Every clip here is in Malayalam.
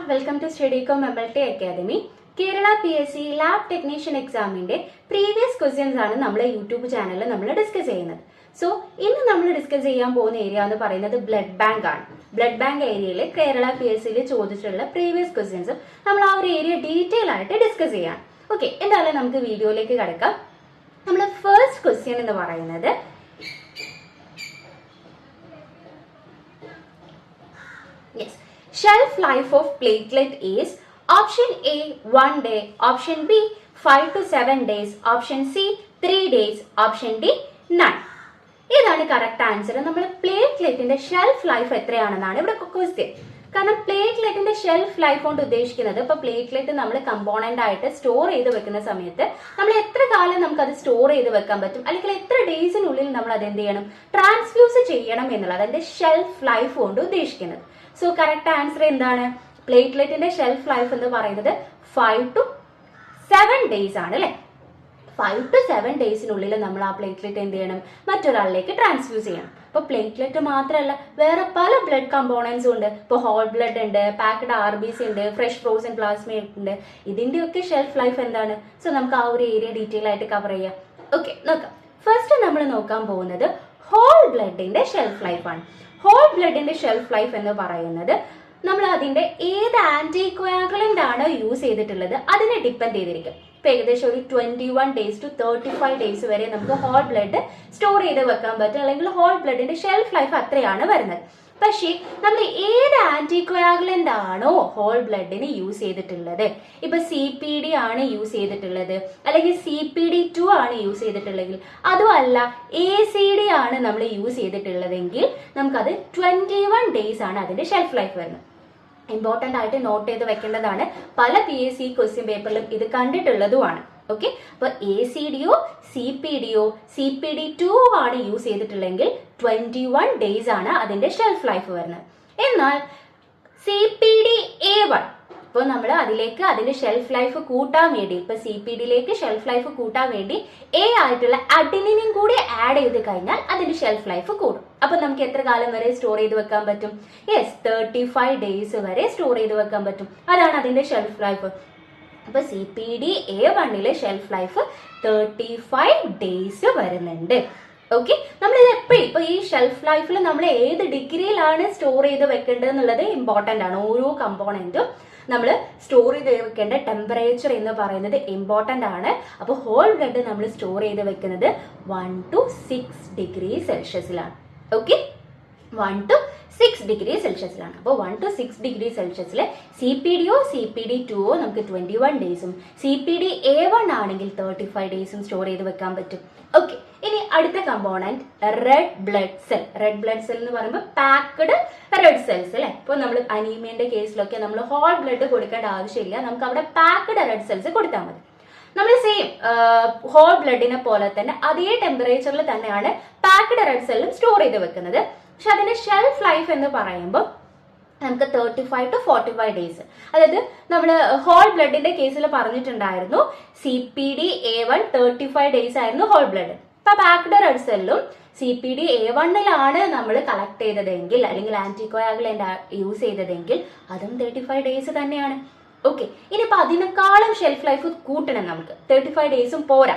welcome to Studycom MLT Academy. Kerala PSC Lab Technician എക്സാമിന്റെ പ്രീവിയസ് ക്വസ്റ്റ്യൻസ് ആണ് നമ്മൾ യൂട്യൂബ് ചാനലിൽ നമ്മൾ ഡിസ്കസ് ചെയ്യുന്നത്. സോ ഇന്ന് നമ്മൾ ഡിസ്കസ് ചെയ്യാൻ പോകുന്ന ഏരിയ എന്ന് പറയുന്നത് ബ്ലഡ് ബാങ്ക് ആണ്. ബ്ലഡ് ബാങ്ക് ഏരിയയിൽ കേരള PSCയിൽ ചോദിച്ചിട്ടുള്ള പ്രീവിയസ് ക്വസ്റ്റ്യൻസ് നമ്മൾ ആ ഒരു ഏരിയ ഡീറ്റെയിൽ ആയിട്ട് ഡിസ്കസ് ചെയ്യാം. ഓക്കെ, എന്തായാലും നമുക്ക് വീഡിയോയിലേക്ക് കിടക്കാം. നമ്മൾ ഫസ്റ്റ് ക്വസ്റ്റ്യൻ എന്ന് പറയുന്നത് shelf life of platelet is option A 1 day, option B 5 to 7 days, option C 3 days, option D none. ഇതാണ് കറക്റ്റ് ആൻസർ. നമ്മൾ പ്ലേറ്റ്ലെറ്റിന്റെ ഷെൽഫ് ലൈഫ് എത്രയാണെന്നാണ് ഇവിടെ ക്വസ്റ്റ്യൻ. കാരണം പ്ലേറ്റ്ലെറ്റിന്റെ ഷെൽഫ് ലൈഫ് കൊണ്ട് ഉദ്ദേശിക്കുന്നത് ഇപ്പൊ പ്ലേറ്റ്ലെറ്റ് നമ്മൾ കമ്പോണന്റ് ആയിട്ട് സ്റ്റോർ ചെയ്ത് വെക്കുന്ന സമയത്ത് നമ്മൾ എത്ര കാലം നമുക്ക് അത് സ്റ്റോർ ചെയ്ത് വെക്കാൻ പറ്റും, അല്ലെങ്കിൽ എത്ര ഡേയ്സിനുള്ളിൽ നമ്മൾ അത് എന്ത് ചെയ്യണം, ട്രാൻസ്ഫ്യൂസ് ചെയ്യണം എന്നുള്ളത് അതിന്റെ ഷെൽഫ് ലൈഫ് കൊണ്ട് ഉദ്ദേശിക്കുന്നത്. സോ കറക്റ്റ് ആൻസർ എന്താണ്? പ്ലേറ്റ്ലെറ്റിന്റെ ഷെൽഫ് ലൈഫ് എന്ന് പറയുന്നത് 5 to 7 days ആണ് അല്ലെ. 5 to 7 ഡേയ്സിനുള്ളിൽ നമ്മൾ ആ പ്ലേറ്റ്ലെറ്റ് എന്ത് ചെയ്യണം, മറ്റൊരാളിലേക്ക് ട്രാൻസ്ഫ്യൂസ് ചെയ്യണം. ഇപ്പൊ പ്ലേറ്റ്ലെറ്റ് മാത്രമല്ല, വേറെ പല ബ്ലഡ് കമ്പോണൻസും ഉണ്ട്. ഇപ്പൊ ഹോൾ ബ്ലഡ് ഉണ്ട്, പാക്ഡ് RBC ഉണ്ട്, ഫ്രഷ് ഫ്രോസൺ പ്ലാസ്മ ഉണ്ട്. ഇതിന്റെയൊക്കെ ഷെൽഫ് ലൈഫ് എന്താണ്? സോ നമുക്ക് ആ ഒരു ഏരിയ ഡീറ്റെയിൽ ആയിട്ട് കവർ ചെയ്യാം. ഓക്കെ, നോക്കാം. ഫസ്റ്റ് നമ്മൾ നോക്കാൻ പോകുന്നത് ഹോൾ ബ്ലഡിന്റെ ഷെൽഫ് ലൈഫാണ്. ഹോൾ ബ്ലഡിന്റെ ഷെൽഫ് ലൈഫ് എന്ന് പറയുന്നത് നമ്മൾ അതിന്റെ ഏത് ആന്റികോയാഗുലന്റ് ആണ് യൂസ് ചെയ്തിട്ടുള്ളത് അതിനെ ഡിപ്പെൻഡ് ചെയ്തിരിക്കും. ഇപ്പൊ ഏകദേശം ഒരു 21 days to 35 days വരെ നമുക്ക് ഹോൾ ബ്ലഡ് സ്റ്റോർ ചെയ്ത് വെക്കാൻ പറ്റും, അല്ലെങ്കിൽ ഹോൾ ബ്ലഡിന്റെ ഷെൽഫ് ലൈഫ് അത്രയാണ് വരുന്നത്. പക്ഷേ നമ്മൾ ഏത് ആന്റികോയാഗുലന്റ് ആണോ ഹോൾ ബ്ലഡിന് യൂസ് ചെയ്തിട്ടുള്ളത്, ഇപ്പൊ CPD ആണ് യൂസ് ചെയ്തിട്ടുള്ളത്, അല്ലെങ്കിൽ CPD2 ആണ് യൂസ് ചെയ്തിട്ടുള്ളതെങ്കിൽ, അതുമല്ല ACD ആണ് നമ്മൾ യൂസ് ചെയ്തിട്ടുള്ളതെങ്കിൽ നമുക്കത് 21 days ആണ് അതിന്റെ ഷെൽഫ് ലൈഫ് വരുന്നത്. ഇമ്പോർട്ടന്റ് ആയിട്ട് നോട്ട് ചെയ്ത് വെക്കേണ്ടതാണ്. പല PSC ക്വസ്റ്റ്യൻ പേപ്പറിലും ഇത് കണ്ടിട്ടുള്ളതുമാണ്. ഓക്കെ, അപ്പൊ ACDയോ CPDയോ CPD2 ആണ് യൂസ് ചെയ്തിട്ടുള്ളെങ്കിൽ 21 days ആണ് അതിന്റെ ഷെൽഫ് ലൈഫ് വരുന്നത്. എന്നാൽ CPDA1 ഇപ്പോൾ നമ്മൾ അതിലേക്ക് അതിന്റെ ഷെൽഫ് ലൈഫ് കൂട്ടാൻ വേണ്ടി, ഇപ്പൊ CPDയിലേക്ക് ഷെൽഫ് ലൈഫ് കൂട്ടാൻ വേണ്ടി A ആയിട്ടുള്ള അഡിനിനും കൂടി ആഡ് ചെയ്ത് കഴിഞ്ഞാൽ അതിന്റെ ഷെൽഫ് ലൈഫ് കൂടും. അപ്പൊ നമുക്ക് എത്ര കാലം വരെ സ്റ്റോർ ചെയ്ത് വെക്കാൻ പറ്റും? യെസ്, 35 days വരെ സ്റ്റോർ ചെയ്ത് വെക്കാൻ പറ്റും. അതാണ് അതിന്റെ ഷെൽഫ് ലൈഫ്. അപ്പൊ CPDA1 ഷെൽഫ് ലൈഫ് 35 days വരുന്നുണ്ട്. ഓക്കെ, നമ്മൾ ഇത് എപ്പോഴും ഇപ്പൊ ഈ ഷെൽഫ് ലൈഫിൽ നമ്മൾ ഏത് ഡിഗ്രിയിലാണ് സ്റ്റോർ ചെയ്ത് വെക്കേണ്ടത് എന്നുള്ളത് ഇമ്പോർട്ടന്റ് ആണ്. ഓരോ കമ്പോണന്റും നമ്മൾ സ്റ്റോർ ചെയ്ത് വെക്കേണ്ട ടെമ്പറേച്ചർ എന്ന് പറയുന്നത് ഇമ്പോർട്ടന്റ് ആണ്. അപ്പോൾ ഹോൾ ബ്ലഡ് നമ്മൾ സ്റ്റോർ ചെയ്ത് വെക്കുന്നത് 1 to 6 degrees Celsiusലാണ്. ഓക്കെ, 1 to 6 degrees Celsiusലാണ്. അപ്പോൾ 1 to 6 degrees Celsiusല് CPDയോ CPD2ഓ നമുക്ക് 21 daysഉം CPDA1 ആണെങ്കിൽ 35 daysഉം സ്റ്റോർ ചെയ്ത് വെക്കാൻ പറ്റും. ഓക്കെ, ഇനി അടുത്ത component red blood cell. Red blood cell എന്ന് പറയുമ്പോൾ പാക്ഡ് റെഡ് സെൽസ് അല്ലെ. ഇപ്പോൾ നമ്മൾ അനീമിയന്റെ കേസിലൊക്കെ നമ്മൾ ഹോൾ ബ്ലഡ് കൊടുക്കേണ്ട ആവശ്യമില്ല, നമുക്ക് അവിടെ പാക്ഡ് റെഡ് സെൽസ് കൊടുത്താൽ മതി. നമ്മൾ സെയിം ഹോൾ ബ്ലഡിനെ പോലെ തന്നെ അതേ ടെമ്പറേച്ചറിൽ തന്നെയാണ് പാക്ഡ് റെഡ് സെല്ലും സ്റ്റോർ ചെയ്ത് വെക്കുന്നത്. പക്ഷെ അതിന്റെ ഷെൽഫ് ലൈഫ് എന്ന് പറയുമ്പോൾ നമുക്ക് 35 to 45 days. അതായത് നമ്മൾ ഹോൾ ബ്ലഡിന്റെ കേസിൽ പറഞ്ഞിട്ടുണ്ടായിരുന്നു CPDA1 35 days ആയിരുന്നു ഹോൾ ബ്ലഡ്. ഇപ്പൊ പാക്ഡ് റെഡ് സെല്ലും CPDA1 നമ്മൾ കളക്ട് ചെയ്തതെങ്കിൽ, അല്ലെങ്കിൽ ആന്റികോയാഗുലന്റ് യൂസ് ചെയ്തതെങ്കിൽ അതും 35 days തന്നെയാണ്. ഓക്കെ, ഇനിയിപ്പോ അതിനേക്കാളും ഷെൽഫ് ലൈഫ് കൂട്ടണം, നമുക്ക് 35 daysഉം പോരാ.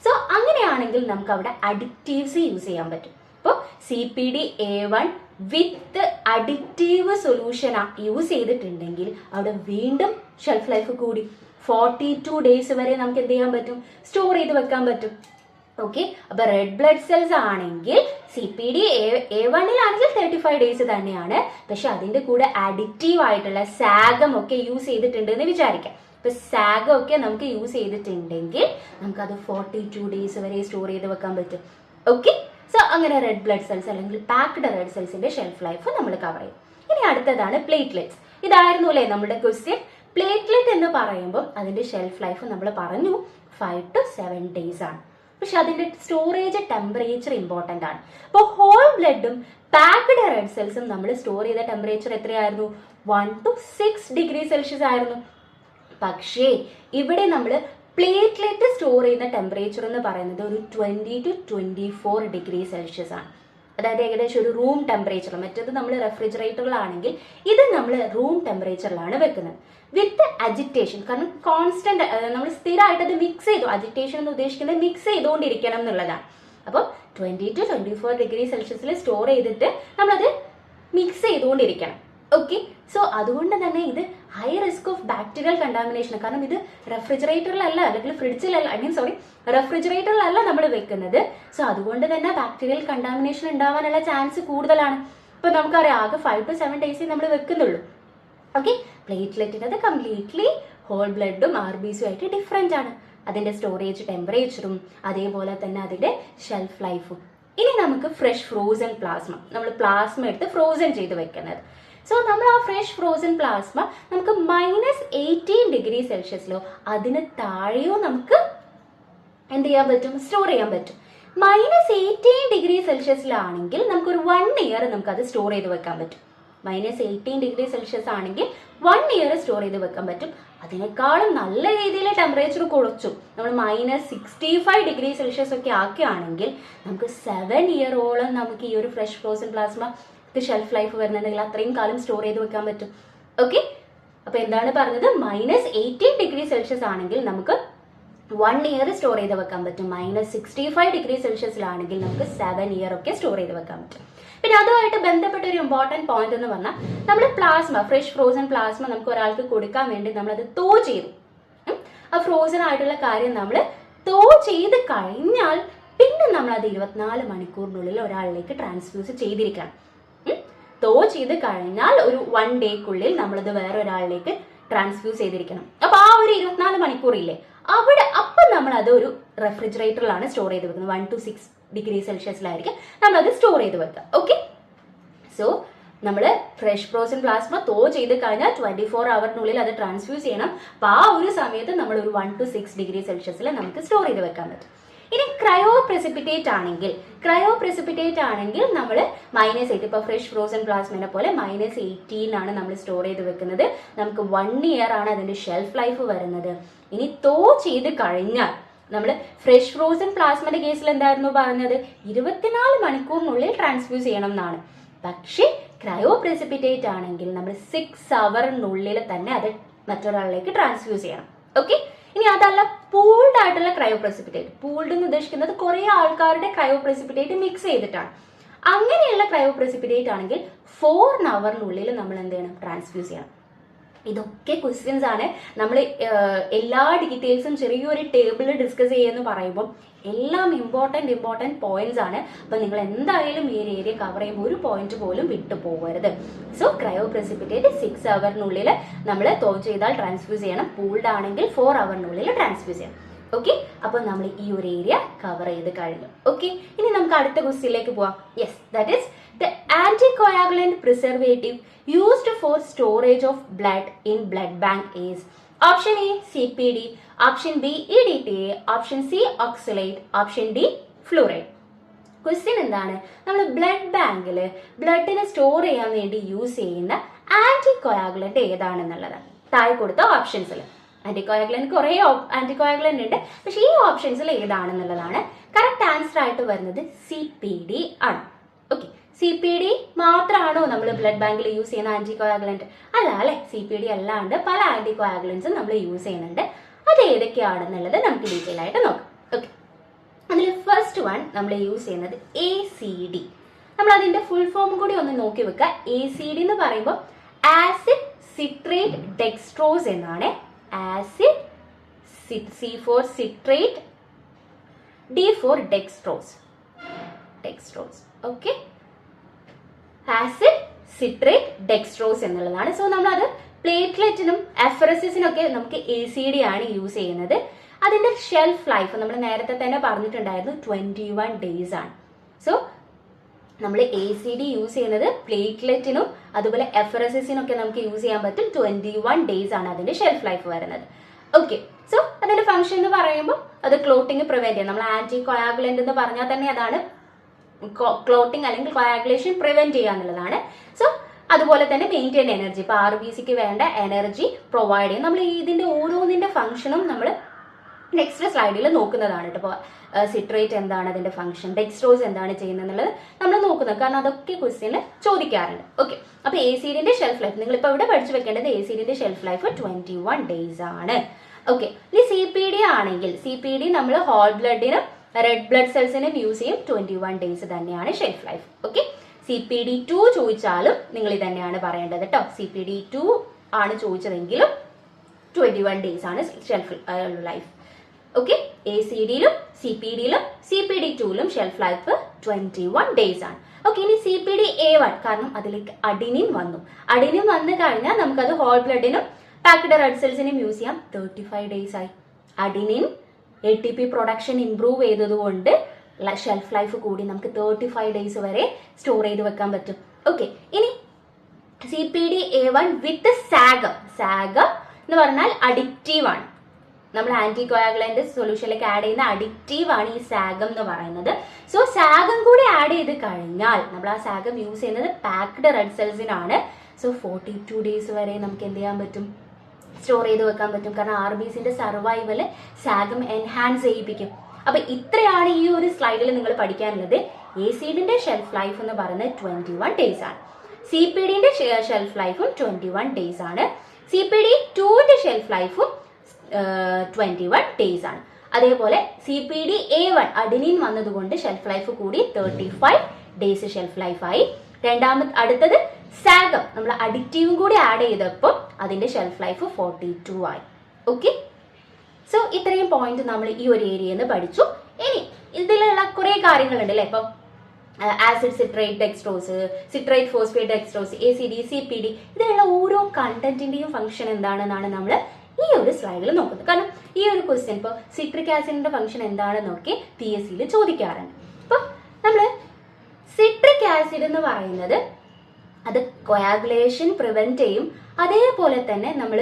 സോ അങ്ങനെയാണെങ്കിൽ നമുക്ക് അവിടെ അഡിക്റ്റീവ്സ് യൂസ് ചെയ്യാൻ പറ്റും. ഇപ്പോൾ CPDA1 വിത്ത് അഡിക്റ്റീവ് സൊല്യൂഷൻ യൂസ് ചെയ്തിട്ടുണ്ടെങ്കിൽ അവിടെ വീണ്ടും ഷെൽഫ് ലൈഫ് കൂടി 42 days വരെ നമുക്ക് എന്ത് ചെയ്യാൻ പറ്റും, സ്റ്റോർ ചെയ്ത് വെക്കാൻ പറ്റും. ഓക്കെ, അപ്പൊ റെഡ് ബ്ലഡ് സെൽസ് ആണെങ്കിൽ CPDA1 35 days തന്നെയാണ്. പക്ഷെ അതിന്റെ കൂടെ അഡിക്റ്റീവ് ആയിട്ടുള്ള സാഗം ഒക്കെ യൂസ് ചെയ്തിട്ടുണ്ട് എന്ന് വിചാരിക്കാം. ഇപ്പൊ സാഗം ഒക്കെ നമുക്ക് യൂസ് ചെയ്തിട്ടുണ്ടെങ്കിൽ നമുക്കത് 42 days വരെ സ്റ്റോർ ചെയ്ത് വെക്കാൻ പറ്റും. ഓക്കെ, സോ അങ്ങനെ റെഡ് ബ്ലഡ് സെൽസ് അല്ലെങ്കിൽ പാക്ഡ് റെഡ് സെൽസിന്റെ ഷെൽഫ് ലൈഫ് നമ്മൾ കവർ ചെയ്യും. ഇനി അടുത്തതാണ് പ്ലേറ്റ്ലെറ്റ്സ്. ഇതായിരുന്നു അല്ലേ നമ്മുടെ ക്വസ്റ്റ്യൻ. പ്ലേറ്റ്ലെറ്റ് എന്ന് പറയുമ്പോൾ അതിന്റെ ഷെൽഫ് ലൈഫ് നമ്മൾ പറഞ്ഞു 5 to 7 days ആണ്. പക്ഷെ അതിന്റെ സ്റ്റോറേജ് ടെമ്പറേച്ചർ ഇമ്പോർട്ടന്റ് ആണ്. അപ്പോൾ ഹോൾ ബ്ലഡും പാക്ഡ് റെഡ് സെൽസും നമ്മൾ സ്റ്റോർ ചെയ്ത ടെമ്പറേച്ചർ എത്രയായിരുന്നു? 1 to 6 degrees Celsius ആയിരുന്നു. പക്ഷേ ഇവിടെ നമ്മൾ പ്ലേറ്റ്ലെറ്റ് സ്റ്റോർ ചെയ്യുന്ന ടെമ്പറേച്ചർ എന്ന് പറയുന്നത് ഒരു 20 to 24 degrees Celsius ആണ്. അതായത് ഏകദേശം ഒരു റൂം ടെമ്പറേച്ചർ. മറ്റേത് നമ്മൾ റെഫ്രിജറേറ്ററിലാണെങ്കിൽ ഇത് നമ്മൾ റൂം ടെമ്പറേച്ചറിലാണ് വെക്കുന്നത്. വിത്ത് അജിറ്റേഷൻ, കാരണം കോൺസ്റ്റന്റ് നമ്മൾ സ്ഥിരമായിട്ട് അത് മിക്സ് ചെയ്തു. അജിറ്റേഷൻ എന്ന് ഉദ്ദേശിക്കുന്നത് മിക്സ് ചെയ്തുകൊണ്ടിരിക്കണം എന്നുള്ളതാണ്. അപ്പോൾ 20 to 24 ഡിഗ്രി സെൽഷ്യസിൽ സ്റ്റോർ ചെയ്തിട്ട് നമ്മളത് മിക്സ് ചെയ്തുകൊണ്ടിരിക്കണം. ഓക്കെ, സോ അതുകൊണ്ട് തന്നെ ഇത് high risk of bacterial contamination. കാരണം ഇത് റെഫ്രിജറേറ്ററിലല്ല, അല്ലെങ്കിൽ ഫ്രിഡ്ജിലല്ല, റെഫ്രിജറേറ്ററിലല്ല നമ്മൾ വെക്കുന്നത്. സോ അതുകൊണ്ട് തന്നെ ബാക്ടീരിയൽ കണ്ടാമിനേഷൻ ഉണ്ടാവാനുള്ള ചാൻസ് കൂടുതലാണ്. ഇപ്പൊ നമുക്കറിയാം ആകെ 5 to 7 ഡേയ്സേ നമ്മൾ വെക്കുന്നുള്ളൂ. ഓക്കെ, പ്ലേറ്റ്ലെറ്റിനത് കംപ്ലീറ്റ്ലി ഹോൾ ബ്ലഡും RBCയും ആയിട്ട് ഡിഫറെന്റ് ആണ്. അതിന്റെ സ്റ്റോറേജ് ടെമ്പറേച്ചറും അതേപോലെ തന്നെ അതിന്റെ ഷെൽഫ് ലൈഫും. ഇനി നമുക്ക് ഫ്രഷ് ഫ്രോസൺ പ്ലാസ്മ, നമ്മൾ പ്ലാസ്മ എടുത്ത് ഫ്രോസൺ ചെയ്ത് വെക്കുന്നത്. സോ നമ്മൾ ആ ഫ്രഷ് ഫ്രോസൺ പ്ലാസ്മ നമുക്ക് -18 ഡിഗ്രി സെൽഷ്യസിലോ അതിന് താഴെയോ നമുക്ക് എന്ത് ചെയ്യാൻ പറ്റും, സ്റ്റോർ ചെയ്യാൻ പറ്റും. -18 ഡിഗ്രി സെൽഷ്യസിലാണെങ്കിൽ നമുക്കൊരു 1 ഇയർ നമുക്കത് സ്റ്റോർ ചെയ്ത് വെക്കാൻ പറ്റും. -18 ഡിഗ്രി സെൽഷ്യസ് ആണെങ്കിൽ 1 ഇയർ സ്റ്റോർ ചെയ്ത് വെക്കാൻ പറ്റും. അതിനേക്കാളും നല്ല രീതിയിൽ ടെമ്പറേച്ചർ കുറച്ചു നമ്മൾ -65 ഡിഗ്രി സെൽഷ്യസ് ഒക്കെ ആക്കുകയാണെങ്കിൽ നമുക്ക് 7 ഇയറോളം നമുക്ക് ഈ ഒരു fresh frozen plasma shelf life വരുന്നുണ്ടെങ്കിൽ അത്രയും കാലം സ്റ്റോർ ചെയ്ത് വെക്കാൻ പറ്റും. ഓക്കെ, അപ്പൊ എന്താണ് പറഞ്ഞത്, -18 ഡിഗ്രി സെൽഷ്യസ് ആണെങ്കിൽ നമുക്ക് 1 ഇയർ സ്റ്റോർ ചെയ്ത് വെക്കാൻ പറ്റും. -65 ഡിഗ്രി സെൽഷ്യസിലാണെങ്കിൽ നമുക്ക് 7 ഇയർ ഒക്കെ സ്റ്റോർ ചെയ്ത് വെക്കാൻ പറ്റും. പിന്നെ അതുമായിട്ട് ബന്ധപ്പെട്ട ഒരു ഇമ്പോർട്ടന്റ് പോയിന്റ് എന്ന് പറഞ്ഞാൽ നമ്മൾ പ്ലാസ്മ, ഫ്രഷ് ഫ്രോസൺ പ്ലാസ്മ നമുക്ക് ഒരാൾക്ക് കൊടുക്കാൻ വേണ്ടി നമ്മളത് തോ ചെയ്തു. ആ ഫ്രോസൺ ആയിട്ടുള്ള കാര്യം നമ്മൾ തോ ചെയ്ത് കഴിഞ്ഞാൽ പിന്നെ നമ്മളത് 24 മണിക്കൂറിനുള്ളിൽ ഒരാളിലേക്ക് ട്രാൻസ്ഫ്യൂസ് ചെയ്തിരിക്കണം. തോ ചെയ്ത് കഴിഞ്ഞാൽ ഒരു 1 ഡേക്കുള്ളിൽ നമ്മളത് വേറെ ഒരാളിലേക്ക് ട്രാൻസ്ഫ്യൂസ് ചെയ്തിരിക്കണം. അപ്പൊ ആ ഒരു 24 മണിക്കൂറില്ലേ അപ്പം നമ്മൾ അത് ഒരു റെഫ്രിജറേറ്ററിലാണ് സ്റ്റോർ ചെയ്ത് വെക്കുന്നത്. 1 to 6 ഡിഗ്രി സെൽഷ്യസിലായിരിക്കും നമ്മളത് സ്റ്റോർ ചെയ്ത് വെക്കുക. ഓക്കെ, സോ നമ്മൾ ഫ്രഷ് ഫ്രോസൺ പ്ലാസ്മ തോ ചെയ്ത് കഴിഞ്ഞാൽ 24 അവറിനുള്ളിൽ അത് ട്രാൻസ്ഫ്യൂസ് ചെയ്യണം. അപ്പൊ ആ ഒരു സമയത്ത് നമ്മൾ ഒരു 1 to 6 ഡിഗ്രി സെൽഷ്യസിൽ നമുക്ക് സ്റ്റോർ ചെയ്ത് വെക്കാൻ പറ്റും. ഇനി ക്രയോ പ്രസിപ്പിറ്റേറ്റ് ആണെങ്കിൽ നമ്മൾ -8, ഇപ്പൊ ഫ്രഷ് ഫ്രോസൺ പ്ലാസ്മേനെ പോലെ -18 ആണ് നമ്മൾ സ്റ്റോർ ചെയ്ത് വെക്കുന്നത്. നമുക്ക് 1 ഇയർ ആണ് അതിന്റെ ഷെൽഫ് ലൈഫ് വരുന്നത്. ഇനി തോ ചെയ്ത് കഴിഞ്ഞാൽ നമ്മൾ ഫ്രഷ് ഫ്രോസൺ പ്ലാസ്മയുടെ കേസിൽ എന്തായിരുന്നു പറഞ്ഞത്, 24 മണിക്കൂറിനുള്ളിൽ ട്രാൻസ്ഫ്യൂസ് ചെയ്യണം എന്നാണ്. പക്ഷേ ക്രയോ പ്രസിപ്പിറ്റേറ്റ് ആണെങ്കിൽ നമ്മൾ 6 അവറിനുള്ളിൽ തന്നെ അത് മറ്റൊരാളിലേക്ക് ട്രാൻസ്ഫ്യൂസ് ചെയ്യണം. ഓക്കെ, ഇനി അതല്ല പൂൾഡ് ആയിട്ടുള്ള ക്രയോ പ്രസിപ്പിറ്റേറ്റ്. പൂൾഡ് എന്ന് ഉദ്ദേശിക്കുന്നത് കുറെ ആൾക്കാരുടെ ക്രയോ പ്രസിപ്പിറ്റേറ്റ് മിക്സ് ചെയ്തിട്ടാണ്. അങ്ങനെയുള്ള ക്രയോ പ്രസിപ്പിറ്റേറ്റ് ആണെങ്കിൽ 4 അവറിനുള്ളിൽ നമ്മൾ എന്ത് ചെയ്യണം, ട്രാൻസ്ഫ്യൂസ് ചെയ്യണം. ഇതൊക്കെ ക്വസ്റ്റ്യൻസ് ആണ്. നമ്മൾ എല്ലാ ഡീറ്റെയിൽസും ചെറിയൊരു ടേബിളിൽ ഡിസ്കസ് ചെയ്യുമെന്ന് പറയുമ്പോൾ എല്ലാം ഇമ്പോർട്ടൻറ്റ് പോയിന്റ്സ് ആണ്. അപ്പൊ നിങ്ങൾ എന്തായാലും ഈ ഒരു ഏരിയ കവർ ചെയ്യുമ്പോൾ ഒരു പോയിന്റ് പോലും വിട്ടു പോകരുത്. സോ ക്രയോ പ്രസിപ്പിറ്റേറ്റ് 6 അവറിനുള്ളിൽ നമ്മൾ തോ ചെയ്താൽ ട്രാൻസ്ഫ്യൂസ് ചെയ്യണം. പൂൾഡ് ആണെങ്കിൽ 4 അവറിനുള്ളിൽ ട്രാൻസ്ഫ്യൂസ് ചെയ്യണം. ഓക്കെ, അപ്പൊ നമ്മൾ ഈ ഒരു ഏരിയ കവർ ചെയ്ത് കഴിഞ്ഞു. ഓക്കെ, ഇനി നമുക്ക് അടുത്ത ക്വസ്റ്റ്യനിലേക്ക് പോവാം. Yes, that is the anticoagulant preservative used for storage of blood in blood bank is option A CPD, option B EDTA, option C oxalate, option D fluoride. Question എന്താണ്, നമ്മൾ ബ്ലഡ് ബാങ്കിൽ ബ്ലഡിനെ സ്റ്റോർ ചെയ്യാൻ വേണ്ടി യൂസ് ചെയ്യുന്ന ആന്റികോയാഗുലന്റ് ഏതാണെന്നുള്ളതാണ്. താഴെ കൊടുത്ത ഓപ്ഷൻസിൽ ആന്റികോയാഗുലന്റ് കുറെ ആന്റികോയാഗുലന്റ് ഉണ്ട്, പക്ഷെ ഈ ഓപ്ഷൻസിൽ ഏതാണെന്നുള്ളതാണ്. കറക്റ്റ് ആൻസർ ആയിട്ട് വരുന്നത് CPD ആണ്. ഓക്കെ, CPD മാത്രമാണോ നമ്മൾ ബ്ലഡ് ബാങ്കിൽ യൂസ് ചെയ്യുന്ന ആന്റികോയാഗുലന്റ്? അല്ല അല്ലെ, CPD അല്ലാണ്ട് പല ആന്റികോയാഗുലൻസും നമ്മൾ യൂസ് ചെയ്യുന്നുണ്ട്. അത് ഏതൊക്കെയാണെന്നുള്ളത് നമുക്ക് ഡീറ്റെയിൽ ആയിട്ട് നോക്കാം. ഓക്കെ, അതിൽ ഫസ്റ്റ് വൺ നമ്മൾ യൂസ് ചെയ്യുന്നത് ACD. നമ്മൾ അതിന്റെ ഫുൾ ഫോം കൂടി ഒന്ന് നോക്കി വെക്കുക. ACD എന്ന് പറയുമ്പോൾ ആസിഡ് സിട്രേറ്റ് ഡെക്സ്ട്രോസ് എന്നാണ്. Acid, C for citrate, D for dextrose. Okay, acid citrate dextrose എന്നുള്ളതാണ്. സോ നമ്മളത് പ്ലേറ്റ്ലെറ്റിനും എഫറസിസിനും ഒക്കെ നമുക്ക് ACD ആണ് യൂസ് ചെയ്യുന്നത്. അതിന്റെ ഷെൽഫ് ലൈഫ് നമ്മൾ നേരത്തെ തന്നെ പറഞ്ഞിട്ടുണ്ടായിരുന്നു 21 ഡേയ്സ് ആണ്. സോ നമ്മൾ ACD യൂസ് ചെയ്യുന്നത് പ്ലേറ്റ്ലെറ്റിനും അതുപോലെ എഫറസിസിനും ഒക്കെ നമുക്ക് യൂസ് ചെയ്യാൻ പറ്റും. 21 ഡേയ്സ് ആണ് അതിന്റെ ഷെൽഫ് ലൈഫ് വരുന്നത്. ഓക്കെ, സോ അതിന്റെ ഫംഗ്ഷൻ എന്ന് പറയുമ്പോൾ അത് ക്ലോട്ടിങ് പ്രിവെന്റ് ചെയ്യാം. നമ്മൾ ആന്റികോയാഗുലന്റ് എന്ന് പറഞ്ഞാൽ തന്നെ അതാണ് ക്ലോട്ടിങ് അല്ലെങ്കിൽ കോയാഗുലേഷൻ പ്രിവെന്റ് ചെയ്യുക എന്നുള്ളതാണ്. സോ അതുപോലെ തന്നെ മെയിൻറ്റെയിൻ എനർജി, ഇപ്പൊ RBCക്ക് വേണ്ട എനർജി പ്രൊവൈഡ് ചെയ്യും. നമ്മൾ ഇതിന്റെ ഓരോന്നിന്റെ ഫംഗ്ഷനും നമ്മൾ നെക്സ്റ്റ് സ്ലൈഡിൽ നോക്കുന്നതാണ് കേട്ടോ. ഇപ്പോൾ സിട്രേറ്റ് എന്താണ് അതിന്റെ ഫംഗ്ഷൻ, ഡെക്സ്ട്രോസ് എന്താണ് ചെയ്യുന്നത് എന്നുള്ളത് നമ്മൾ നോക്കുന്നത്, കാരണം അതൊക്കെ ക്വസ്റ്റ്യന് ചോദിക്കാറുണ്ട്. ഓക്കെ, അപ്പൊ ACDന്റെ ഷെൽഫ് ലൈഫ് നിങ്ങൾ ഇപ്പോൾ ഇവിടെ പഠിച്ചു വെക്കേണ്ടത് ACDന്റെ ഷെൽഫ് ലൈഫ് 21 days ആണ്. ഓക്കെ, ഇനി CPD ആണെങ്കിൽ CPD നമ്മൾ ഹോൾ ബ്ലഡിനും റെഡ് ബ്ലഡ് സെൽസിനും യൂസ് ചെയ്യും. 21 days തന്നെയാണ് ഷെൽഫ് ലൈഫ്. ഓക്കെ, CPD2 ചോദിച്ചാലും നിങ്ങൾ ഇത് തന്നെയാണ് പറയേണ്ടത് കേട്ടോ. CPD2 ആണ് ചോദിച്ചതെങ്കിലും 21 days ആണ് ഷെൽഫ് ലൈഫ്. ഓക്കെ, ACDയിലും CPDയിലും CPD2ലും ഷെൽഫ് ലൈഫ് 21 days ആണ്. ഓക്കെ, ഇനി CPD-A1 കാരണം അതിലേക്ക് അഡിനിൻ വന്നു. അഡിനിൻ വന്നു കഴിഞ്ഞാൽ നമുക്കത് ഹോൾ ബ്ലഡിനും പാക്ഡ് റെഡ് സെൽസിനും യൂസ് ചെയ്യാം. 35 days ആയി. അഡിനിൻ ATP പ്രൊഡക്ഷൻ ഇംപ്രൂവ് ചെയ്തതുകൊണ്ട് ഷെൽഫ് ലൈഫ് കൂടി നമുക്ക് 35 days വരെ സ്റ്റോർ ചെയ്ത് വെക്കാൻ പറ്റും. ഓക്കെ, ഇനി CPD-A1 വിത്ത് സാഗം. സാഗം എന്ന് പറഞ്ഞാൽ അഡിക്റ്റീവ് ആണ്. നമ്മൾ ആന്റി കോയാഗുലന്റ് സൊല്യൂഷനിലേക്ക് ആഡ് ചെയ്യുന്ന അഡിക്റ്റീവ് ആണ് ഈ സാഗം എന്ന് പറയുന്നത്. സോ സാഗം കൂടി ആഡ് ചെയ്ത് കഴിഞ്ഞാൽ നമ്മൾ ആ സാഗം യൂസ് ചെയ്യുന്നത് പാക്ഡ് റെഡ് സെൽസിനാണ്. സോ 42 days വരെ നമുക്ക് എന്ത് ചെയ്യാൻ പറ്റും, സ്റ്റോർ ചെയ്ത് വെക്കാൻ പറ്റും. കാരണം RBCന്റെ സർവൈവൽ സാഗം എൻഹാൻസ് ചെയ്യിപ്പിക്കും. അപ്പൊ ഇത്രയാണ് ഈ ഒരു സ്ലൈഡിൽ നിങ്ങൾ പഠിക്കാനുള്ളത്. ACDന്റെ ഷെൽഫ് ലൈഫ് എന്ന് പറയുന്നത് 21 days ആണ്. CPDന്റെ ഷെൽഫ് ലൈഫും 21 days ആണ്. CPD2ന്റെ ഷെൽഫ് ലൈഫും 21 days ആണ്. അതേപോലെ CPD-A1 അഡിനിൻ വന്നതുകൊണ്ട് ഷെൽഫ് ലൈഫ് കൂടി 35 days ഷെൽഫ് ലൈഫായി. അടുത്തത് സാഗം നമ്മൾ അഡിക്റ്റീവും കൂടി ആഡ് ചെയ്തപ്പോൾ അതിന്റെ ഷെൽഫ് ലൈഫ് 42 ആയി. ഓക്കെ, സോ ഇത്രയും പോയിന്റ് നമ്മൾ ഈ ഒരു ഏരിയയിൽ നിന്ന് പഠിച്ചു. ഇനി ഇതിലുള്ള കുറെ കാര്യങ്ങളുണ്ട് അല്ലെ. ഇപ്പം acid citrate dextrose, citrate phosphate dextrose, ACD, CPD ഇതിലുള്ള ഓരോ കണ്ടന്റിന്റെയും ഫംഗ്ഷൻ എന്താണെന്നാണ് നമ്മൾ ഈ ഒരു സ്ലൈഡിൽ നോക്കുന്നത്. കാരണം ഈ ഒരു ക്വസ്റ്റ്യൻ ഇപ്പോൾ സിട്രിക് ആസിഡിന്റെ ഫംഗ്ഷൻ എന്താണെന്ന് നോക്കി PSCയിൽ ചോദിക്കാറുണ്ട്. അപ്പോൾ നമ്മൾ സിട്രിക് ആസിഡ് എന്ന് പറയുന്നത് അത് കൊയാഗുലേഷൻ പ്രിവെന്റ് ചെയ്യും. അതേപോലെ തന്നെ നമ്മൾ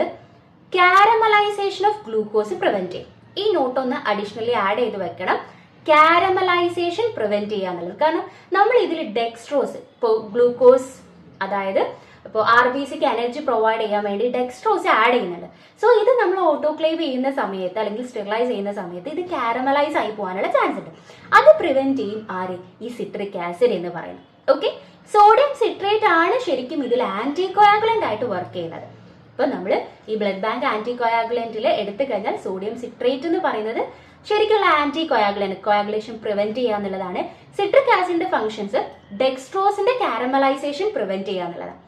കാരമലൈസേഷൻ ഓഫ് ഗ്ലൂക്കോസ് പ്രിവെന്റ് ചെയ്യും. ഈ നോട്ട് ഒന്ന് അഡീഷണലി ആഡ് ചെയ്ത് വെക്കണം. കാരമലൈസേഷൻ പ്രിവെന്റ് ചെയ്യാന്നുള്ളത്. കാരണം നമ്മൾ ഇതിൽ ഡെക്സ്ട്രോസ് ഇപ്പോൾ ഗ്ലൂക്കോസ് അതായത് ഇപ്പോൾ RBCക്ക് എനർജി പ്രൊവൈഡ് ചെയ്യാൻ വേണ്ടി ഡെക്സ്ട്രോസ് ആഡ് ചെയ്യുന്നുണ്ട്. സോ ഇത് നമ്മൾ ഓട്ടോക്ലേവ് ചെയ്യുന്ന സമയത്ത് അല്ലെങ്കിൽ സ്റ്റെറിലൈസ് ചെയ്യുന്ന സമയത്ത് ഇത് കാരമലൈസ് ആയി പോകാനുള്ള ചാൻസ് ഉണ്ട്. അത് പ്രിവെന്റ് ചെയ്യും ആര്, ഈ സിട്രിക് ആസിഡ് എന്ന് പറയുന്നത്. ഓക്കെ, സോഡിയം സിട്രേറ്റ് ആണ് ശരിക്കും ഇതിൽ ആന്റി കോയാഗുലന്റ് ആയിട്ട് വർക്ക് ചെയ്യുന്നത്. ഇപ്പൊ നമ്മൾ ഈ ബ്ലഡ് ബാങ്ക് ആന്റി കോയാഗുലന്റിൽ എടുത്തു കഴിഞ്ഞാൽ സോഡിയം സിട്രേറ്റ് എന്ന് പറയുന്നത് ശരിക്കുള്ള ആന്റി കോയാഗുലന്റ്, കോയാഗുലേഷൻ പ്രിവെന്റ് ചെയ്യുക എന്നുള്ളതാണ്. സിട്രിക് ആസിഡിന്റെ ഫംഗ്ഷൻസ് ഡെക്സ്ട്രോസിന്റെ കാരമലൈസേഷൻ പ്രിവെന്റ് ചെയ്യുക എന്നുള്ളതാണ്.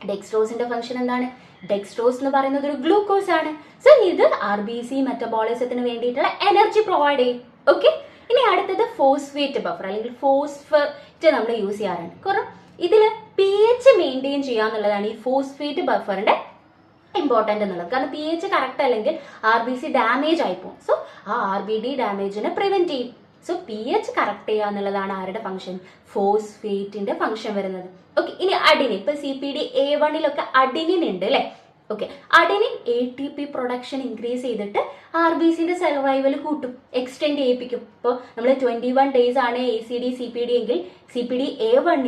ഡെക്സ്ട്രോസിന്റെ ഫംഗ്ഷൻ എന്താണ്? ഡെക്സ്ട്രോസ് എന്ന് പറയുന്നത് ഒരു ഗ്ലൂക്കോസ് ആണ്. സോ ഇത് RBC മെറ്റബോളിസത്തിന് വേണ്ടിയിട്ടുള്ള എനർജി പ്രൊവൈഡ് ചെയ്യും. ഓക്കെ, ഇനി അടുത്തത് ഫോസ്ഫേറ്റ് ബഫർ അല്ലെങ്കിൽ ഫോസ്ഫേറ്റ് നമ്മൾ യൂസ് ചെയ്യാറുണ്ട്. കാരണം ഇതിൽ pH മെയിൻറ്റെയിൻ ചെയ്യുക എന്നുള്ളതാണ് ഈ ഫോസ്ഫേറ്റ് ബഫറിന്റെ ഇമ്പോർട്ടന്റ് എന്നുള്ളത്. കാരണം pH കറക്റ്റ് അല്ലെങ്കിൽ RBC ഡാമേജ് ആയിപ്പോകും. സോ ആ RBD ഡാമേജിനെ പ്രിവെന്റ് ചെയ്യും. സോ pH കറക്റ്റ് ചെയ്യുക എന്നുള്ളതാണ് ആരുടെ ഫംഗ്ഷൻ? ഫോസ്ഫേറ്റിന്റെ ഫംഗ്ഷൻ വരുന്നത്. ഓക്കെ, ഇനി അഡിനിൻ. ഇപ്പൊ CPD-A1 അഡിനിൻ ഉണ്ട് അല്ലെ. Okay, adenine ATP production increase ചെയ്തിട്ട് RBCന്റെ സർവൈവൽ കൂട്ടും, എക്സ്റ്റെൻഡ് ചെയ്യിപ്പിക്കും. ഇപ്പോൾ നമ്മൾ 21 days ആണ് ACD CPD എങ്കിൽ CPD-A1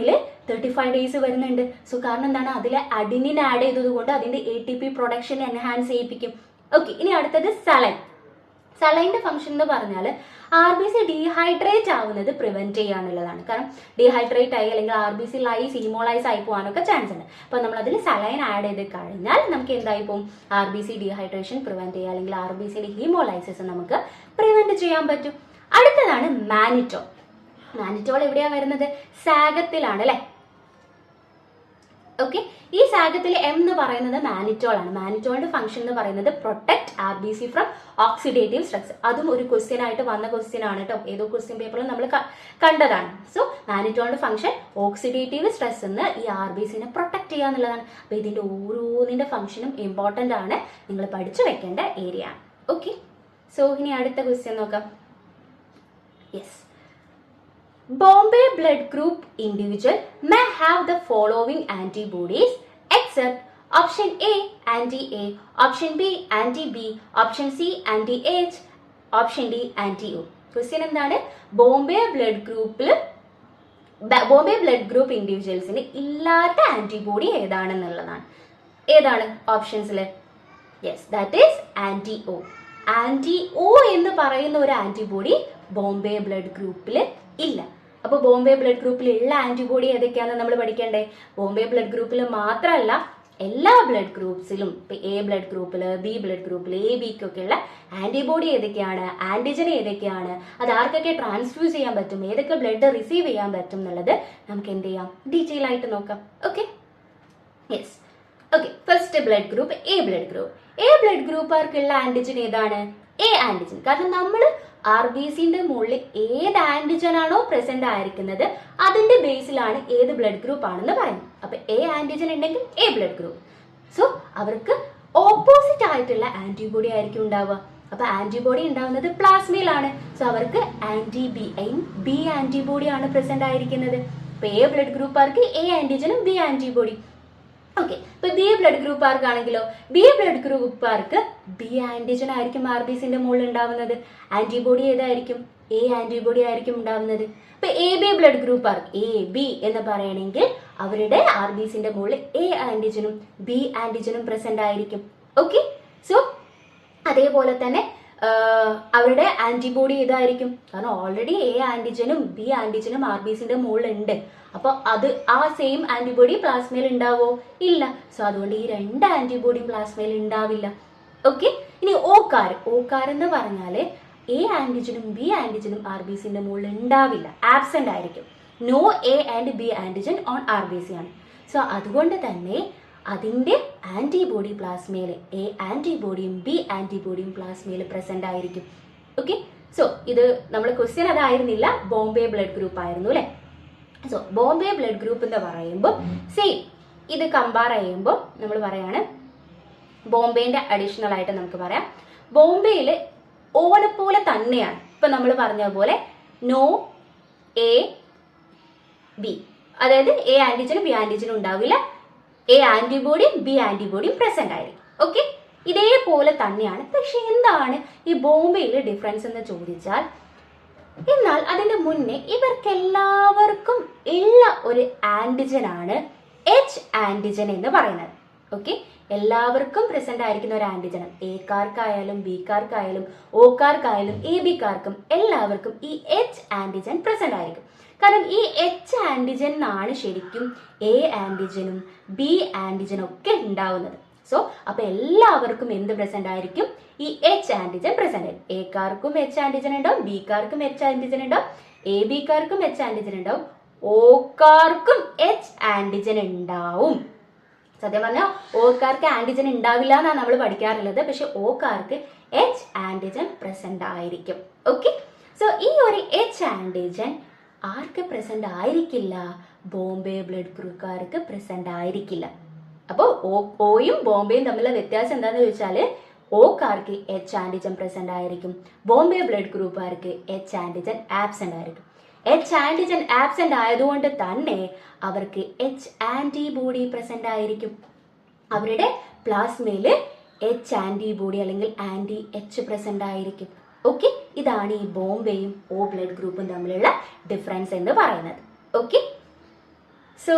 35 days വരുന്നുണ്ട്. സോ കാരണം എന്താണ്, അതിലെ അഡിനിൻ ആഡ് ചെയ്തത് കൊണ്ട് അതിന്റെ ATP പ്രൊഡക്ഷൻ എൻഹാൻസ് ചെയ്യിപ്പിക്കും. ഓക്കെ, ഇനി അടുത്തത് സലൈൻ. സലൈൻ്റെ ഫംഗ്ഷൻ എന്ന് പറഞ്ഞാൽ RBC ഡീഹൈഡ്രേറ്റ് ആവുന്നത് പ്രിവെന്റ് ചെയ്യുക എന്നുള്ളതാണ്. കാരണം ഡീഹൈഡ്രേറ്റ് ആയി അല്ലെങ്കിൽ RBC ലൈസ് ഹീമോലൈസ് ആയി പോകാനൊക്കെ ചാൻസ് ഉണ്ട്. അപ്പോൾ നമ്മൾ അതിൽ സലൈൻ ആഡ് ചെയ്ത് കഴിഞ്ഞാൽ നമുക്ക് എന്തായി പോകും, RBC ഡീഹൈഡ്രേഷൻ പ്രിവെന്റ് ചെയ്യുക അല്ലെങ്കിൽ RBCയുടെ ഹീമോലൈസിസ് നമുക്ക് പ്രിവെന്റ് ചെയ്യാൻ പറ്റും. അടുത്തതാണ് മാനിറ്റോൾ. മാനിറ്റോൾ എവിടെയാണ് വരുന്നത്? സാഗത്തിലാണ് അല്ലെ. ഓക്കെ, ഈ സാഗത്തിൽ M എന്ന് പറയുന്നത് മാനിറ്റോൾ ആണ്. മാനിറ്റോളിന്റെ ഫംഗ്ഷൻ എന്ന് പറയുന്നത് protect RBC from oxidative stress. അതും ഒരു ക്വസ്റ്റ്യൻ ആയിട്ട് വന്ന ക്വസ്റ്റ്യൻ ആണ് കേട്ടോ. ഏതോ ക്വസ്റ്റ്യൻ പേപ്പറിൽ നമ്മൾ കണ്ടതാണ്. സോ മാനിറ്റോളിന്റെ ഫംഗ്ഷൻ ഓക്സിഡേറ്റീവ് സ്ട്രെസ് എന്ന് ഈ RBCനെ പ്രൊട്ടക്ട് ചെയ്യുക എന്നുള്ളതാണ്. അപ്പൊ ഇതിന്റെ ഓരോന്നിന്റെ ഫംഗ്ഷനും ഇമ്പോർട്ടന്റ് ആണ്, നിങ്ങൾ പഠിച്ചു വെക്കേണ്ട ഏരിയ ആണ്. ഓക്കെ, സോ ഇനി അടുത്ത ക്വസ്റ്റ്യൻ നോക്കാം. Yes, Bombay blood group individual may have the following antibodies except option A anti-A, option B anti-B, option C anti-H, option D anti-O. Question എന്താണ്? ബോംബെ ബ്ലഡ് ഗ്രൂപ്പ് ഇൻഡിവിജ്വൽസിന് ഇല്ലാത്ത ആന്റിബോഡി ഏതാണെന്നുള്ളതാണ്. ഏതാണ് ഓപ്ഷൻസിൽ? Yes, that is anti O. Anti O എന്ന് പറയുന്ന ഒരു ആന്റിബോഡി ബോംബെ ബ്ലഡ് ഗ്രൂപ്പിൽ ഇല്ല. അപ്പൊ ബോംബെ ബ്ലഡ് ഗ്രൂപ്പിൽ ഉള്ള ആന്റിബോഡി ഏതൊക്കെയാണെന്ന് നമ്മൾ പഠിക്കണ്ടേ? ബോംബെ ബ്ലഡ് ഗ്രൂപ്പിൽ മാത്രമല്ല, എല്ലാ ബ്ലഡ് ഗ്രൂപ്പ്സിലും, ഇപ്പൊ എ ബ്ലഡ് ഗ്രൂപ്പിൽ, ബി ബ്ലഡ് ഗ്രൂപ്പിൽ, എ ബിക്കൊക്കെ ഉള്ള ആന്റിബോഡി ഏതൊക്കെയാണ്, ആന്റിജൻ ഏതൊക്കെയാണ്, അത് ആർക്കൊക്കെ ട്രാൻസ്ഫ്യൂസ് ചെയ്യാൻ പറ്റും, ഏതൊക്കെ ബ്ലഡ് റിസീവ് ചെയ്യാൻ പറ്റും എന്നുള്ളത് നമുക്ക് എന്ത് ചെയ്യാം, ഡീറ്റെയിൽ ആയിട്ട് നോക്കാം. Okay, yes. Okay, first blood group A blood group. A blood ഗ്രൂപ്പുകാർക്കുള്ള ആന്റിജൻ ഏതാണ്? A antigen. കാരണം നമ്മൾ ആർ ബി സിന്റെ മുകളിൽ ഏത് ആന്റിജൻ ആണോ പ്രസന്റ് ആയിരിക്കുന്നത് അതിന്റെ ബേസിലാണ് ഏത് ബ്ലഡ് ഗ്രൂപ്പ് ആണെന്ന് പറയുന്നത്. അപ്പൊ എ ആന്റിജൻ ഉണ്ടെങ്കിൽ എ ബ്ലഡ് ഗ്രൂപ്പ്. സോ അവർക്ക് ഓപ്പോസിറ്റ് ആയിട്ടുള്ള ആന്റിബോഡി ആയിരിക്കും ഉണ്ടാവുക. അപ്പൊ ആന്റിബോഡി ഉണ്ടാവുന്നത് പ്ലാസ്മയിലാണ്. സോ അവർക്ക് ബി ആന്റിബോഡി ആണ് പ്രസന്റ് ആയിരിക്കുന്നത്. ഇപ്പൊ എ ബ്ലഡ് ഗ്രൂപ്പുകാർക്ക് എ ആന്റിജനും ബി ആന്റിബോഡി. ഓക്കെ, ഇപ്പൊ ബി ബ്ലഡ് ഗ്രൂപ്പുകാർക്കാണെങ്കിലോ, ബി ബ്ലഡ് ഗ്രൂപ്പുകാർക്ക് ബി ആന്റിജൻ ആയിരിക്കും ആർ ബി സിന്റെ മുകളിൽ ഉണ്ടാവുന്നത്. ആന്റിബോഡി ഏതായിരിക്കും? എ ആന്റിബോഡി ആയിരിക്കും ഉണ്ടാവുന്നത്. ഇപ്പൊ എ ബി ബ്ലഡ് ഗ്രൂപ്പുകാർക്ക് എ ബി എന്ന് പറയണമെങ്കിൽ അവരുടെ ആർ ബി സിന്റെ മുകളിൽ എ ആന്റിജനും ബി ആന്റിജനും പ്രസന്റ് ആയിരിക്കും. ഓക്കെ, സോ അതേപോലെ തന്നെ അവരുടെ ആന്റിബോഡി ഏതായിരിക്കും? കാരണം ഓൾറെഡി എ ആന്റിജനും ബി ആന്റിജനും ആർ ബി സിന്റെ മുകളിൽ ഉണ്ട്. അപ്പൊ അത് ആ സെയിം ആന്റിബോഡി പ്ലാസ്മയിൽ ഉണ്ടാവോ? ഇല്ല. സോ അതുകൊണ്ട് ഈ രണ്ട് ആന്റിബോഡി പ്ലാസ്മയിൽ ഉണ്ടാവില്ല. ഓക്കെ, ഇനി ഓക്കാർ എന്ന് പറഞ്ഞാല് എ ആന്റിജനും ബി ആന്റിജനും ആർ ബി സിന്റെ മുകളിൽ ഉണ്ടാവില്ല, ആബ്സെന്റ് ആയിരിക്കും. No A and B antigen on R B C ആണ്. സോ അതുകൊണ്ട് തന്നെ അതിന്റെ ആന്റിബോഡി പ്ലാസ്മയിൽ എ ആന്റിബോഡിയും ബി ആന്റിബോഡിയും പ്ലാസ്മയിൽ പ്രസന്റ് ആയിരിക്കും. ഓക്കെ, സോ ഇത് നമ്മൾ ക്വസ്റ്റ്യൻ അതായിരുന്നില്ല, ബോംബെ ബ്ലഡ് ഗ്രൂപ്പ് ആയിരുന്നു അല്ലെ. സോ ബോംബെ ബ്ലഡ് ഗ്രൂപ്പ് എന്ന് പറയുമ്പോൾ സെയിം ഇത് കമ്പയർ ചെയ്യുമ്പോൾ നമ്മൾ പറയാണ് ബോംബെന്റെ അഡീഷണൽ ആയിട്ട് നമുക്ക് പറയാം, ബോംബെയിൽ ഓനെ പോലെ തന്നെയാണ്. ഇപ്പൊ നമ്മൾ പറഞ്ഞ പോലെ നോ എ ബി, അതായത് എ ആന്റിജനും ബി ആന്റിജനും ഉണ്ടാവില്ല, എ ആന്റിബോഡിയും ബി ആന്റിബോഡിയും പ്രസന്റ് ആയിരിക്കും. ഓക്കെ, ഇതേപോലെ തന്നെയാണ്. പക്ഷെ എന്താണ് ഈ ബോംബെയിലെ ഡിഫറൻസ് എന്ന് ചോദിച്ചാൽ, എന്നാൽ അതിന്റെ മുന്നേ ഇവർക്കെല്ലാവർക്കും ഉള്ള ഒരു ആന്റിജൻ ആണ് എച്ച് ആന്റിജൻ എന്ന് പറയുന്നത്. ഓക്കെ, എല്ലാവർക്കും പ്രസന്റ് ആയിരിക്കുന്ന ഒരു ആന്റിജൻ, എക്കാർക്കായാലും ബിക്കാർക്കായാലും ഓക്കാർക്കായാലും എ ബിക്കാർക്കും എല്ലാവർക്കും ഈ എച്ച് ആന്റിജൻ പ്രസന്റ് ആയിരിക്കും. കാരണം ഈ എച്ച് ആന്റിജൻ ആണ് ശരിക്കും എ ആന്റിജനും ബി ആന്റിജനും ഒക്കെ ഉണ്ടാവുന്നത്. സോ അപ്പൊ എല്ലാവർക്കും എന്ത് പ്രസന്റ് ആയിരിക്കും? ഈ എച്ച് ആന്റിജൻ പ്രസന്റ് ആയിരിക്കും. എക്കാർക്കും എച്ച് ആന്റിജൻ ഉണ്ടാവും, ബിക്കാർക്കും എച്ച് ആന്റിജൻ ഉണ്ടാവും, എ ബിക്കാർക്കും എച്ച് ആന്റിജൻ ഉണ്ടാവും, ഓക്കാർക്കും എച്ച് ആന്റിജൻ ഉണ്ടാവും. സത്യം പറഞ്ഞാൽ ഓക്കാർക്ക് ആന്റിജൻ ഉണ്ടാവില്ല എന്നാണ് നമ്മൾ പഠിക്കാറുള്ളത്. പക്ഷെ ഓക്കാർക്ക് എച്ച് ആന്റിജൻ പ്രസന്റ് ആയിരിക്കും. ഓക്കെ, സോ ഈ ഒരു എച്ച് ആന്റിജൻ ആർക്ക് പ്രസന്റ് ആയിരിക്കില്ല? ബോംബെ ബ്ലഡ് ഗ്രൂപ്പുകാർക്ക് പ്രസന്റ് ആയിരിക്കില്ല. അപ്പോൾ ഓയും ബോംബെയും തമ്മിലുള്ള വ്യത്യാസം എന്താണെന്ന് ചോദിച്ചാൽ, ഓക്കാർക്ക് എച്ച് ആന്റിജൻ പ്രസന്റ് ആയിരിക്കും, ബോംബെ ബ്ലഡ് ഗ്രൂപ്പുകാർക്ക് എച്ച് ആന്റിജൻ ആബ്സെന്റ് ആയിരിക്കും. എച്ച് ആന്റിജൻ ആബ്സെന്റ് ആയതുകൊണ്ട് തന്നെ അവർക്ക് എച്ച് ആന്റിബോഡി പ്രസന്റ് ആയിരിക്കും. അവരുടെ പ്ലാസ്മയില് എച്ച് ആന്റിബോഡി അല്ലെങ്കിൽ ആന്റി എച്ച് പ്രസന്റ് ആയിരിക്കും. ഓക്കെ, ഇതാണ് ഈ ബോംബെയും ഓ ബ്ലഡ് ഗ്രൂപ്പും തമ്മിലുള്ള ഡിഫറൻസ് എന്ന് പറയുന്നത്. ഓക്കെ, സോ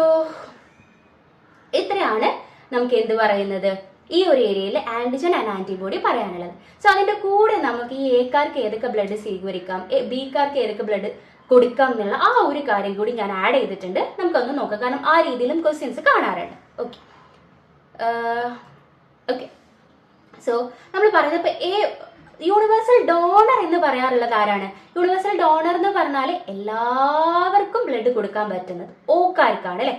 ഇത്രയാണ് നമുക്ക് എന്ത് പറയുന്നത്, ഈ ഒരു ഏരിയയിൽ ആന്റിജൻ ആൻഡ് ആന്റിബോഡി പറയാനുള്ളത്. സോ അതിന്റെ കൂടെ നമുക്ക് ഈ എക്കാർക്ക് ഏതൊക്കെ ബ്ലഡ് സ്വീകരിക്കാം, ബിക്കാർക്ക് ഏതൊക്കെ ബ്ലഡ് കൊടുക്കാം എന്നുള്ള ആ ഒരു കാര്യം കൂടി ഞാൻ ആഡ് ചെയ്തിട്ടുണ്ട്. നമുക്കൊന്ന് നോക്കാം, കാരണം ആ രീതിയിലും ക്വസ്റ്റ്യൻസ് കാണാറുണ്ട്. ഓക്കെ ഓക്കെ സോ നമ്മൾ പറഞ്ഞപ്പോൾ യൂണിവേഴ്സൽ ഡോണർ എന്ന് പറയാറുള്ളത് ആരാണ്? യൂണിവേഴ്സൽ ഡോണർ എന്ന് പറഞ്ഞാൽ എല്ലാവർക്കും ബ്ലഡ് കൊടുക്കാൻ പറ്റുന്നത് ഓക്കാർക്കാണ് അല്ലെ.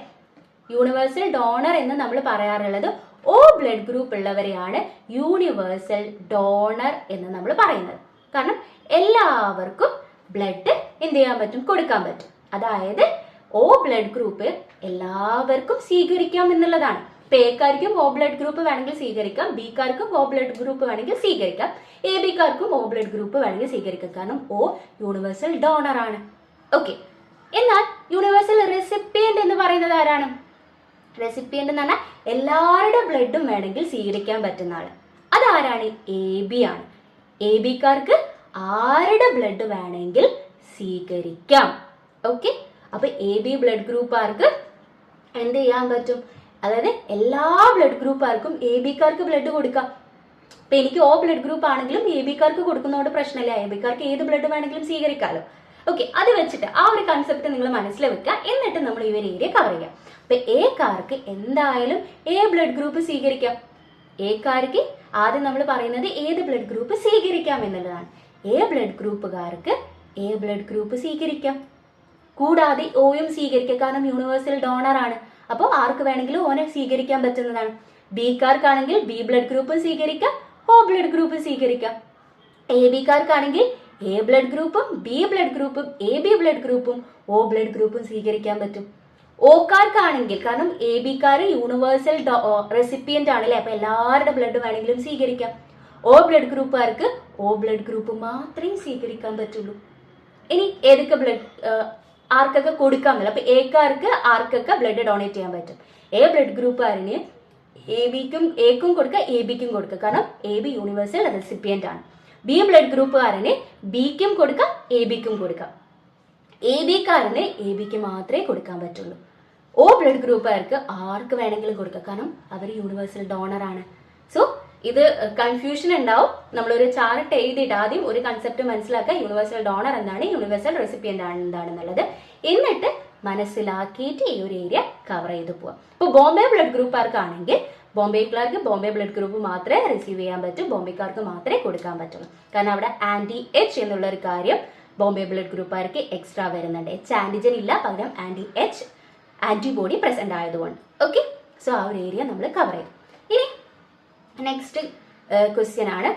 യൂണിവേഴ്സൽ ഡോണർ എന്ന് നമ്മൾ പറയാറുള്ളത് ഓ ബ്ലഡ് ഗ്രൂപ്പ് ഉള്ളവരെയാണ് യൂണിവേഴ്സൽ ഡോണർ എന്ന് നമ്മൾ പറയുന്നത്. കാരണം എല്ലാവർക്കും ബ്ലഡ് എന്ത് ചെയ്യാൻ പറ്റും? കൊടുക്കാൻ പറ്റും. അതായത് ഓ ബ്ലഡ് ഗ്രൂപ്പ് എല്ലാവർക്കും സ്വീകരിക്കാം എന്നുള്ളതാണ്. ഇപ്പൊ എക്കാർക്കും ഓ ബ്ലഡ് ഗ്രൂപ്പ് വേണമെങ്കിൽ സ്വീകരിക്കാം, ബിക്കാർക്കും ഓ ബ്ലഡ് ഗ്രൂപ്പ് വേണമെങ്കിൽ സ്വീകരിക്കാം, എ ബിക്കാർക്കും ഓ ബ്ലഡ് ഗ്രൂപ്പ് വേണമെങ്കിൽ സ്വീകരിക്കാം. കാരണം ഓ യൂണിവേഴ്സൽ ഡോണർ ആണ്. ഓക്കെ, എന്നാൽ യൂണിവേഴ്സൽ റെസിപ്പിയന്റ് എന്ന് പറയുന്നത് ആരാണ്? റെസിപ്പിയന്റ് എന്ന് പറഞ്ഞാൽ എല്ലാവരുടെ ബ്ലഡും വേണമെങ്കിൽ സ്വീകരിക്കാൻ പറ്റുന്ന ആള്. അതാരാണ്? എ ബി ആണ്. എ ബിക്കാർക്ക് ആരുടെ ബ്ലഡ് വേണമെങ്കിൽ സ്വീകരിക്കാം. ഓക്കെ, അപ്പൊ എ ബി ബ്ലഡ് ഗ്രൂപ്പുകാർക്ക് എന്ത് ചെയ്യാൻ പറ്റും? അതായത് എല്ലാ ബ്ലഡ് ഗ്രൂപ്പുകാർക്കും എ ബിക്കാർക്ക് ബ്ലഡ് കൊടുക്കാം. ഇപ്പൊ എനിക്ക് ഓ ബ്ലഡ് ഗ്രൂപ്പ് ആണെങ്കിലും എ ബിക്കാർക്ക് കൊടുക്കുന്നതുകൊണ്ട് പ്രശ്നമില്ല, എ ബിക്കാർക്ക് ഏത് ബ്ലഡ് വേണമെങ്കിലും സ്വീകരിക്കാമല്ലോ. ഓക്കെ, അത് വെച്ചിട്ട് ആ ഒരു കൺസെപ്റ്റ് നിങ്ങൾ മനസ്സിൽ വെക്കുക. എന്നിട്ട് നമ്മൾ ഈ ഒരു ഏരിയ കവർ ചെയ്യാം. അപ്പൊ എക്കാർക്ക് എന്തായാലും എ ബ്ലഡ് ഗ്രൂപ്പ് സ്വീകരിക്കാം. എക്കാർക്ക് ആദ്യം നമ്മൾ പറയുന്നത് ഏത് ബ്ലഡ് ഗ്രൂപ്പ് സ്വീകരിക്കാം എന്നുള്ളതാണ്. എ ബ്ലഡ് ഗ്രൂപ്പുകാർക്ക് എ ബ്ലഡ് ഗ്രൂപ്പ് സ്വീകരിക്കാം, കൂടാതെ ഓയും സ്വീകരിക്കാം, കാരണം യൂണിവേഴ്സൽ ഡോണർ ആണ്. അപ്പോൾ ആർക്ക് വേണമെങ്കിലും ഓനെ സ്വീകരിക്കാൻ പറ്റുന്നതാണ്. ബിക്കാർക്കാണെങ്കിൽ ബി ബ്ലഡ് ഗ്രൂപ്പും സ്വീകരിക്കാം, ഓ ബ്ലഡ് ഗ്രൂപ്പും സ്വീകരിക്കാം. എ ബിക്കാർക്കാണെങ്കിൽ എ ബ്ലഡ് ഗ്രൂപ്പും ബി ബ്ലഡ് ഗ്രൂപ്പും എ ബി ബ്ലഡ് ഗ്രൂപ്പും ഓ ബ്ലഡ് ഗ്രൂപ്പും സ്വീകരിക്കാൻ പറ്റും. ഓക്കാർക്കാണെങ്കിൽ, കാരണം എ ബിക്കാർ യൂണിവേഴ്സൽ റെസിപ്പിയന്റ് ആണല്ലേ, അപ്പൊ എല്ലാവരുടെ ബ്ലഡ് വേണമെങ്കിലും സ്വീകരിക്കാം. ഓ ബ്ലഡ് ഗ്രൂപ്പുകാർക്ക് ഓ ബ്ലഡ് ഗ്രൂപ്പ് മാത്രമേ സ്വീകരിക്കാൻ പറ്റുള്ളൂ. ഇനി ഏതൊക്കെ ബ്ലഡ് ആർക്കൊക്കെ കൊടുക്കാം എന്നല്ല. അപ്പൊ എക്കാർക്ക് ആർക്കൊക്കെ ബ്ലഡ് ഡൊണേറ്റ് ചെയ്യാൻ പറ്റും. എ ബ്ലഡ് ഗ്രൂപ്പുകാരന് എക്കും കൊടുക്കുക എ ബിക്കും കൊടുക്കുക, കാരണം എ ബി യൂണിവേഴ്സൽ റെസിപ്പിയന്റ് ആണ്. ബി ബ്ലഡ് ഗ്രൂപ്പുകാരന് ബിക്കും കൊടുക്കാം എ ബിക്കും കൊടുക്കാം. എ ബിക്കാരന് എ ബിക്ക് മാത്രമേ കൊടുക്കാൻ പറ്റുള്ളൂ. ഓ ബ്ലഡ് ഗ്രൂപ്പുകാർക്ക് ആർക്ക് വേണമെങ്കിലും കൊടുക്കാം, കാരണം അവർ യൂണിവേഴ്സൽ ഡോണർ ആണ്. സോ ഇത് കൺഫ്യൂഷൻ ഉണ്ടാവും. നമ്മളൊരു ചാർട്ട് എഴുതിയിട്ട് ആദ്യം ഒരു കൺസെപ്റ്റ് മനസ്സിലാക്കുക, യൂണിവേഴ്സൽ ഡോണർ എന്താണ്, യൂണിവേഴ്സൽ റെസിപ്പിയന്റ് എന്താണെന്നുള്ളത്. എന്നിട്ട് മനസ്സിലാക്കിയിട്ട് ഈ ഒരു ഏരിയ കവർ ചെയ്ത് പോവാം. ഇപ്പോൾ ബോംബെ ബ്ലഡ് ഗ്രൂപ്പുകാർക്കാണെങ്കിൽ ബോംബെക്കാർക്ക് ബോംബെ ബ്ലഡ് ഗ്രൂപ്പ് മാത്രമേ റിസീവ് ചെയ്യാൻ പറ്റൂ, ബോംബെക്കാർക്ക് മാത്രമേ കൊടുക്കാൻ പറ്റുള്ളൂ. കാരണം അവിടെ ആന്റി എച്ച് എന്നുള്ള ഒരു കാര്യം ബോംബെ ബ്ലഡ് ഗ്രൂപ്പുകാർക്ക് എക്സ്ട്രാ വരുന്നുണ്ട്. എച്ച് ആന്റിജൻ ഇല്ല, പകരം ആന്റി എച്ച് ആന്റിബോഡി പ്രസന്റ് ആയതുകൊണ്ട്. ഓക്കെ, സോ ആ ഒരു ഏരിയ നമ്മൾ കവർ ചെയ്തു. ഇനി നെക്സ്റ്റ് ക്വസ്റ്റ്യൻ ആണ്,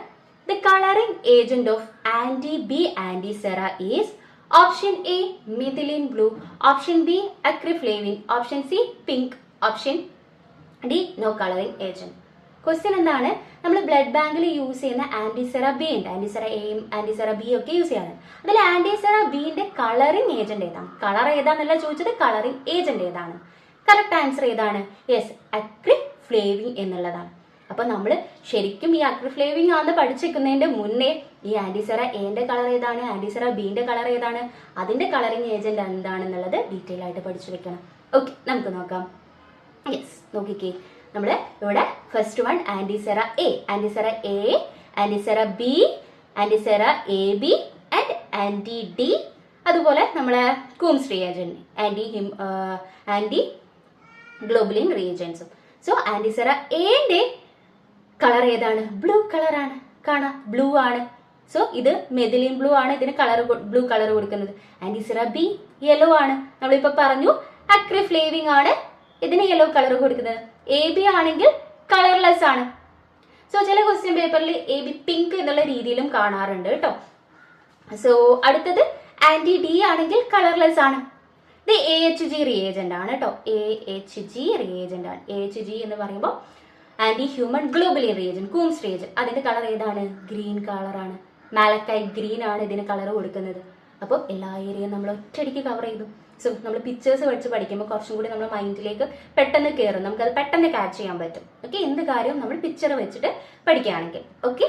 the colouring agent of anti B anti sera is option A methylene blue, option B acriflavine, option C pink, option D no colouring agent. Question എന്താണ്, നമ്മൾ ബ്ലഡ് ബാങ്കിൽ യൂസ് ചെയ്യുന്ന ആന്റിസെറ ബി ഉണ്ട്, ആന്റിസെറ എയും ആന്റിസെറ ബി ഒക്കെ യൂസ് ചെയ്യാറ്. അതിൽ ആന്റിസെറ ബിന്റെ കളറിംഗ് ഏജന്റ് ഏതാണ്? കളർ ഏതാണെന്നല്ല ചോദിച്ചത്, കളറിംഗ് ഏജന്റ് ഏതാണ്? കറക്റ്റ് ആൻസർ ഏതാണ്? യെസ്, അക്രിഫ്ലേവിൻ എന്നുള്ളതാണ്. അപ്പൊ നമ്മൾ ശരിക്കും ഈ അക്രിഫ്ലേവിൻ ആണെന്ന് പഠിച്ചിരിക്കുന്നതിന്റെ മുന്നേ ഈ ആന്റിസെറ എന്റെ കളർ ഏതാണ്, ആന്റിസെറ ബിന്റെ കളർ ഏതാണ്, അതിന്റെ കളറിംഗ് ഏജന്റ് എന്താണെന്നുള്ളത് ഡീറ്റെയിൽ ആയിട്ട് പഠിച്ചു വെക്കണം. ഓക്കെ, നമുക്ക് നോക്കാം. യെസ്, നോക്കിക്കേ, നമ്മള് ഇവിടെ first one antisera A, antisera A, antisera B, antisera A B and anti D, അതുപോലെ നമ്മളെ കൂംസ് റിയേജന്റ് ആന്റി ഗ്ലോബുലിൻ റിയേജൻസും. സോ ആന്റിസെറ എന്റെ കളർ ഏതാണ്? ബ്ലൂ കളറാണ്. കാണാം, ബ്ലൂ ആണ്. സോ ഇത് മെഥിലിൻ ബ്ലൂ ആണ്, ഇതിന് ബ്ലൂ കളർ കൊടുക്കുന്നത്. ആന്റിസെറ ബി യെല്ലോ ആണ്, നമ്മളിപ്പോ പറഞ്ഞു. അക്രിഫ്ലേവിൻ ആണ്, ഇതിന് യെല്ലോ കളർ കൊടുക്കുന്നത്. എ ബി ആണെങ്കിൽ കളർലെസ് ആണ്. സോ ചില ക്വസ്റ്റ്യൻ പേപ്പറിൽ എ ബി പിങ്ക് എന്നുള്ള രീതിയിലും കാണാറുണ്ട് കേട്ടോ. സോ അടുത്തത് ആന്റി ഡി ആണെങ്കിൽ കളർലെസ് ആണ്. ഇത് AHG റിയേജന്റ് ആണ് കേട്ടോ, AHG റിയേജന്റ് ആണ്. AHG എന്ന് പറയുമ്പോൾ anti human globulin reagent, Coombs reagent. അതിന്റെ കളർ ഏതാണ്? ഗ്രീൻ കളറാണ്. മാലക്കൈറ്റ് ഗ്രീൻ ആണ് ഇതിന് കളർ കൊടുക്കുന്നത്. അപ്പോൾ എല്ലാ ഏരിയയും നമ്മൾ ഒറ്റയടിക്ക് കവർ ചെയ്തു. സോ നമ്മൾ പിക്ചേഴ്സ് വെച്ച് പഠിക്കുമ്പോൾ കുറച്ചും കൂടി നമ്മുടെ മൈൻഡിലേക്ക് പെട്ടെന്ന് കയറും, നമുക്കത് പെട്ടെന്ന് ക്യാച്ച് ചെയ്യാൻ പറ്റും. ഓക്കെ, എന്ത് കാര്യവും നമ്മൾ പിക്ചർ വെച്ചിട്ട് പഠിക്കുകയാണെങ്കിൽ. ഓക്കെ.